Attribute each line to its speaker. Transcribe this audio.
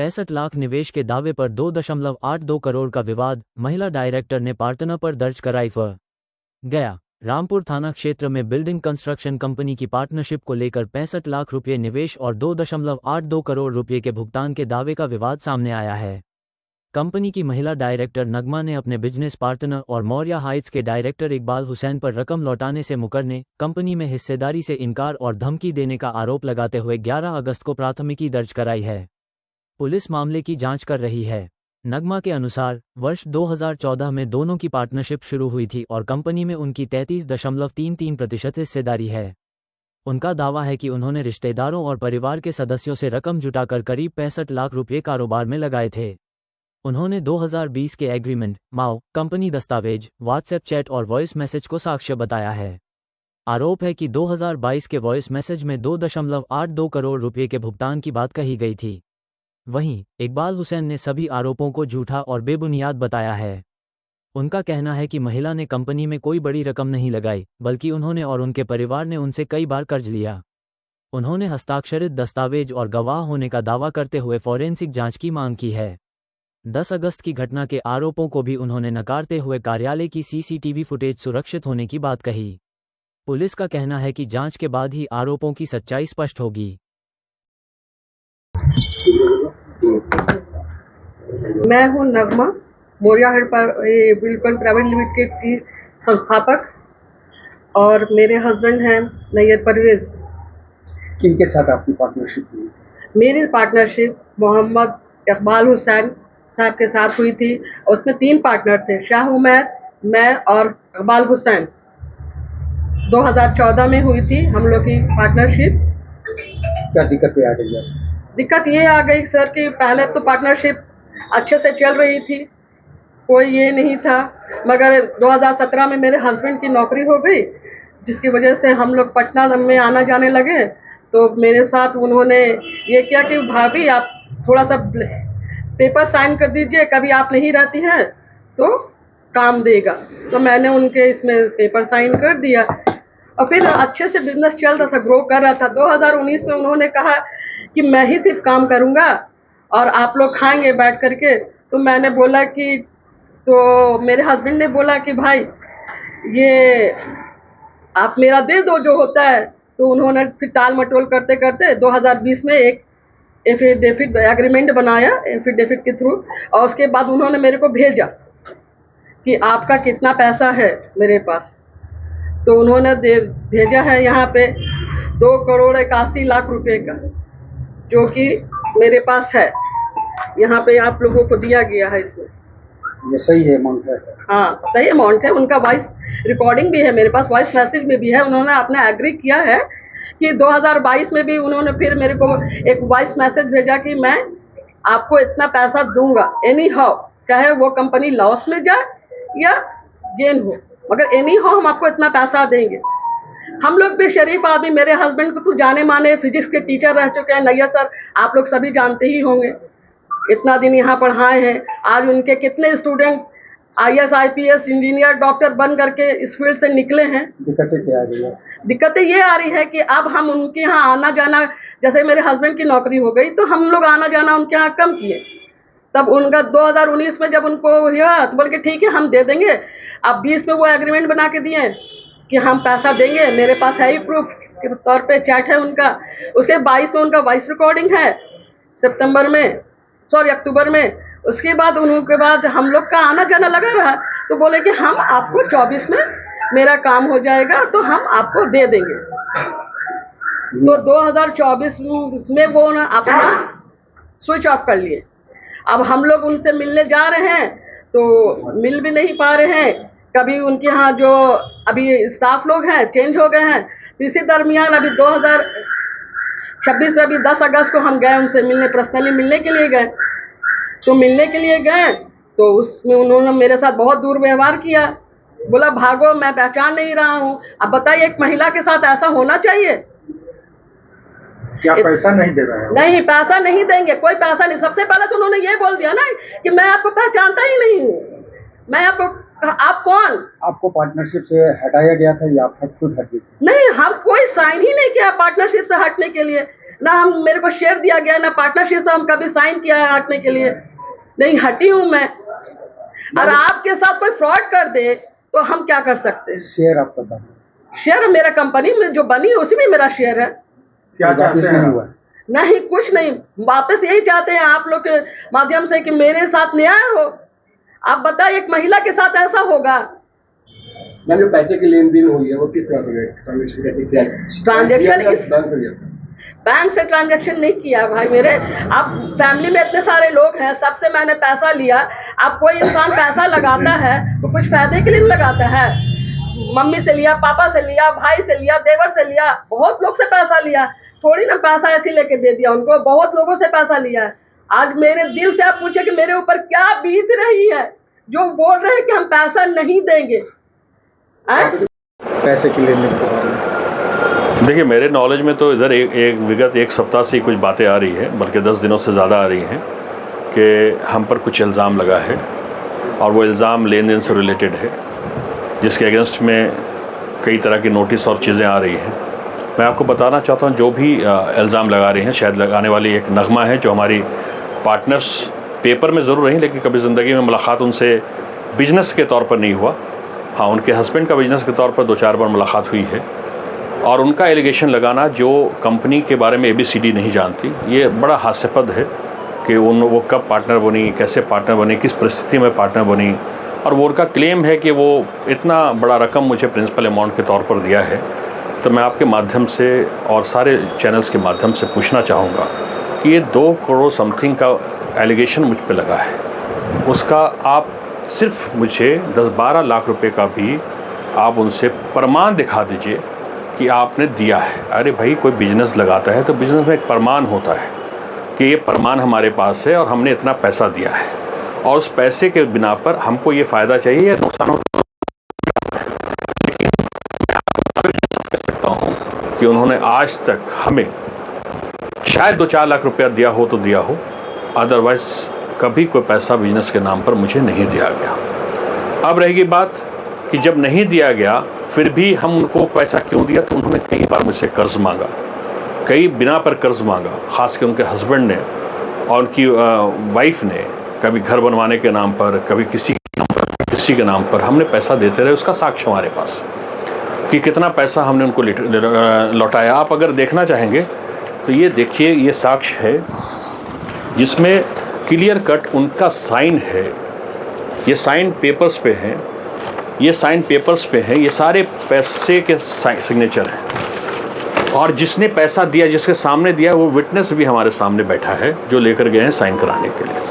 Speaker 1: 65 लाख निवेश के दावे पर 2.82 करोड़ का विवाद, महिला डायरेक्टर ने पार्टनर पर दर्ज कराई एफआईआर। गया रामपुर थाना क्षेत्र में बिल्डिंग कंस्ट्रक्शन कंपनी की पार्टनरशिप को लेकर 65 लाख रुपये निवेश और 2.82 करोड़ रुपये के भुगतान के दावे का विवाद सामने आया है। कंपनी की महिला डायरेक्टर नगमा ने अपने बिजनेस पार्टनर और मौर्य हाइट्स के डायरेक्टर इकबाल हुसैन पर रकम लौटाने से मुकरने, कंपनी में हिस्सेदारी से इनकार और धमकी देने का आरोप लगाते हुए 11 अगस्त को प्राथमिकी दर्ज कराई है। पुलिस मामले की जांच कर रही है। नगमा के अनुसार वर्ष 2014 में दोनों की पार्टनरशिप शुरू हुई थी और कंपनी में उनकी 33.33% हिस्सेदारी है। उनका दावा है कि उन्होंने रिश्तेदारों और परिवार के सदस्यों से रकम जुटाकर करीब 65 लाख रुपये कारोबार में लगाए थे। उन्होंने 2020 के एग्रीमेंट, माओ, कंपनी दस्तावेज, व्हाट्सएप चैट और वॉइस मैसेज को साक्ष्य बताया है। आरोप है कि 2022 के वॉइस मैसेज में 2.82 करोड़ रुपये के भुगतान की बात कही गई थी। वहीं इकबाल हुसैन ने सभी आरोपों को झूठा और बेबुनियाद बताया है। उनका कहना है कि महिला ने कंपनी में कोई बड़ी रकम नहीं लगाई, बल्कि उन्होंने और उनके परिवार ने उनसे कई बार कर्ज लिया। उन्होंने हस्ताक्षरित दस्तावेज और गवाह होने का दावा करते हुए फॉरेंसिक जांच की मांग की है। 10 अगस्त की घटना के आरोपों को भी उन्होंने नकारते हुए कार्यालय की सीसीटीवी फुटेज सुरक्षित होने की बात कही। पुलिस का कहना है कि जांच के बाद ही आरोपों की सच्चाई स्पष्ट होगी।
Speaker 2: मैं हूं Nagma, Maurya heights Buildcon private limited की संस्थापक, और मेरे हस्बैंड हैं नैयर परवेज।
Speaker 3: किनके साथ आपकी पार्टनरशिप हुई?
Speaker 2: मेरी पार्टनरशिप मोहम्मद इकबाल हुसैन साहब के साथ हुई थी। उसमें 3 पार्टनर थे, शाह उमैर, मैं और इकबाल हुसैन। 2014 में हुई थी हम लोग की पार्टनरशिप।
Speaker 3: क्या दिक्कतें आ गई?
Speaker 2: दिक्कत ये आ गई सर कि पहले तो पार्टनरशिप अच्छे से चल रही थी, कोई ये नहीं था, मगर 2017 में मेरे हस्बैंड की नौकरी हो गई, जिसकी वजह से हम लोग पटना में आना जाने लगे। तो मेरे साथ उन्होंने ये किया कि भाभी आप थोड़ा सा पेपर साइन कर दीजिए, कभी आप नहीं रहती हैं तो काम देगा। तो मैंने उनके इसमें पेपर साइन कर दिया और फिर अच्छे से बिजनेस चल रहा था, ग्रो कर रहा था। 2019 में उन्होंने कहा कि मैं ही सिर्फ काम करूंगा और आप लोग खाएंगे बैठ करके। तो मैंने बोला कि, तो मेरे हस्बैंड ने बोला कि भाई ये आप मेरा दे दो जो होता है। तो उन्होंने फिर टाल मटोल करते करते 2020 में एक एफिडेविट एग्रीमेंट बनाया, एफिडेविट के थ्रू, और उसके बाद उन्होंने मेरे को भेजा कि आपका कितना पैसा है मेरे पास। तो उन्होंने भेजा है यहाँ पे 2.81 करोड़ रुपए का, जो कि मेरे पास है, यहाँ पे आप लोगों को दिया गया है। इसमें
Speaker 3: ये सही है अमाउंट है? हाँ,
Speaker 2: सही अमाउंट है। उनका वॉइस रिकॉर्डिंग भी है मेरे पास, वॉइस मैसेज में भी है। उन्होंने अपना एग्री किया है कि 2022 में भी उन्होंने फिर मेरे को एक वॉइस मैसेज भेजा कि मैं आपको इतना पैसा दूंगा एनी हाउ, चाहे वो कंपनी लॉस में जाए या गेन हो, मगर एनी हाउ हम आपको इतना पैसा देंगे। हम लोग भी शरीफ आदमी, मेरे हस्बैंड को तो जाने माने फिजिक्स के टीचर रह चुके हैं, नैयर सर आप लोग सभी जानते ही होंगे, इतना दिन यहाँ पढ़ाए हैं। आज उनके कितने student IAS IPS engineer doctor बन करके इस फील्ड से निकले हैं।
Speaker 3: दिक्कतें क्या आ रही है?
Speaker 2: दिक्कतें ये आ रही है कि अब हम उनके यहाँ आना जाना, जैसे मेरे हस्बैंड की नौकरी हो गई तो हम लोग आना जाना उनके यहाँ कम किए। तब उनका 2019 में जब उनको हुआ तो बोल के ठीक है हम दे देंगे। अब 20 में वो एग्रीमेंट बना के दिए कि हम पैसा देंगे, मेरे पास है ही प्रूफ के तौर पे चैट है उनका। उसके 22 में उनका वॉइस रिकॉर्डिंग है, अक्टूबर में। उसके बाद उनके बाद हम लोग का आना जाना लगा रहा, तो बोले कि हम आपको 24 में मेरा काम हो जाएगा तो हम आपको दे देंगे। तो 2024 में वो अपना स्विच ऑफ कर लिए। अब हम लोग उनसे मिलने जा रहे हैं तो मिल भी नहीं पा रहे हैं। कभी उनके यहाँ जो अभी स्टाफ लोग हैं चेंज हो गए हैं। इसी दरमियान अभी 2026 में अभी 10 अगस्त को हम गए उनसे मिलने, पर्सनली मिलने के लिए गए। तो मिलने के लिए गए तो उसमें उन्होंने मेरे साथ बहुत दुर्व्यवहार किया, बोला भागो मैं पहचान नहीं रहा हूँ। अब बताइए एक महिला के साथ ऐसा होना चाहिए?
Speaker 3: क्या पैसा नहीं दे रहा है?
Speaker 2: नहीं, पैसा नहीं देंगे, कोई पैसा नहीं। सबसे पहले तो उन्होंने ये बोल दिया ना कि मैं आपको पहचानता ही नहीं हूँ, मैं आपको, आप कौन?
Speaker 3: आपको पार्टनरशिप से हटाया गया था या आप खुद हट गए?
Speaker 2: नहीं, हम कोई साइन ही नहीं किया पार्टनरशिप से हटने के लिए। ना हम मेरे को शेयर दिया गया ना पार्टनरशिप तो हम कभी साइन किया है हटने के लिए, नहीं हटी हूं मैं। और आपके साथ कोई फ्रॉड कर दे तो हम क्या कर सकते हैं?
Speaker 3: शेयर आपका था?
Speaker 2: शेयर मेरा कंपनी में जो बनी है उसी में मेरा शेयर है।
Speaker 3: क्या चाहते हैं? हुआ
Speaker 2: नहीं कुछ नहीं, वापस यही चाहते हैं आप लोग के माध्यम से कि मेरे साथ न्याय हो। आप बताइए एक महिला के साथ ऐसा होगा?
Speaker 4: मैम जो पैसे की लेन देन हुई है वो किस तरह से गए, ट्रांजेक्शन कैसे किया?
Speaker 2: ट्रांजेक्शन इस
Speaker 4: बैंक से किया?
Speaker 2: बैंक से ट्रांजैक्शन नहीं किया भाई मेरे। आप फैमिली में इतने सारे लोग हैं, सबसे मैंने पैसा लिया। अब कोई इंसान पैसा लगाता है तो कुछ फायदे के लिए लगाता है। मम्मी से लिया, पापा से लिया, भाई से लिया, देवर से लिया, बहुत लोग से पैसा लिया। थोड़ी ना पैसा ऐसे लेके दे दिया उनको, बहुत लोगों से पैसा लिया है। आज मेरे दिल से आप पूछे कि मेरे ऊपर क्या बीत रही है, जो बोल रहे हैं कि हम पैसा नहीं देंगे।
Speaker 3: पैसे की लेन देन के बारे में
Speaker 5: देखिए, मेरे नॉलेज में तो इधर एक विगत एक सप्ताह से कुछ बातें आ रही हैं, बल्कि 10 दिनों से ज़्यादा आ रही हैं कि हम पर कुछ इल्ज़ाम लगा है और वो इल्ज़ाम लेन देन से रिलेटेड है, जिसके अगेंस्ट में कई तरह की नोटिस और चीज़ें आ रही हैं। मैं आपको बताना चाहता हूँ जो भी इल्ज़ाम लगा रहे हैं, शायद लगाने वाली एक नगमा है जो हमारी पार्टनर्स पेपर में ज़रूर रही, लेकिन कभी ज़िंदगी में मुलाकात उनसे बिजनेस के तौर पर नहीं हुआ। हाँ, उनके हस्बैंड का बिजनेस के तौर पर 2-4 बार मुलाकात हुई है और उनका एलिगेशन लगाना जो कंपनी के बारे में ABCD नहीं जानती, ये बड़ा हास्यास्पद है कि वो कब पार्टनर बनी, कैसे पार्टनर बनी, किस परिस्थिति में पार्टनर बनी। और वो उनका क्लेम है कि वो इतना बड़ा रकम मुझे प्रिंसिपल अमाउंट के तौर पर दिया है। तो मैं आपके माध्यम से और सारे चैनल्स के माध्यम से पूछना चाहूँगा कि ये 2 करोड़ समथिंग का एलिगेशन मुझ पे लगा है, उसका आप सिर्फ मुझे 10-12 लाख रुपए का भी आप उनसे प्रमाण दिखा दीजिए कि आपने दिया है। अरे भाई, कोई बिजनेस लगाता है तो बिजनेस में एक प्रमाण होता है कि ये प्रमाण हमारे पास है और हमने इतना पैसा दिया है, और उस पैसे के बिना पर हमको ये फ़ायदा चाहिए या नुकसान होता है। लेकिन मैं कह सकता हूँ कि उन्होंने आज तक हमें शायद 2-4 लाख रुपया दिया हो तो दिया हो, अदरवाइज़ कभी कोई पैसा बिजनेस के नाम पर मुझे नहीं दिया गया। अब रहेगी बात कि जब नहीं दिया गया फिर भी हम उनको पैसा क्यों दिया, तो उन्होंने कई बार मुझसे कर्ज़ मांगा, कई बिना पर कर्ज़ मांगा, ख़ास कर उनके हस्बैंड ने और उनकी वाइफ ने, कभी घर बनवाने के नाम पर, कभी किसी के नाम पर हमने पैसा देते रहे। उसका साक्ष्य हमारे पास कि कितना पैसा हमने उनको लौटाया। आप अगर देखना चाहेंगे तो ये देखिए, ये साक्ष्य है जिसमें क्लियर कट उनका साइन है। ये साइन पेपर्स पे हैं, ये साइन पेपर्स पे हैं, ये सारे पैसे के सिग्नेचर हैं। और जिसने पैसा दिया, जिसके सामने दिया, वो विटनेस भी हमारे सामने बैठा है जो लेकर गए हैं साइन कराने के लिए।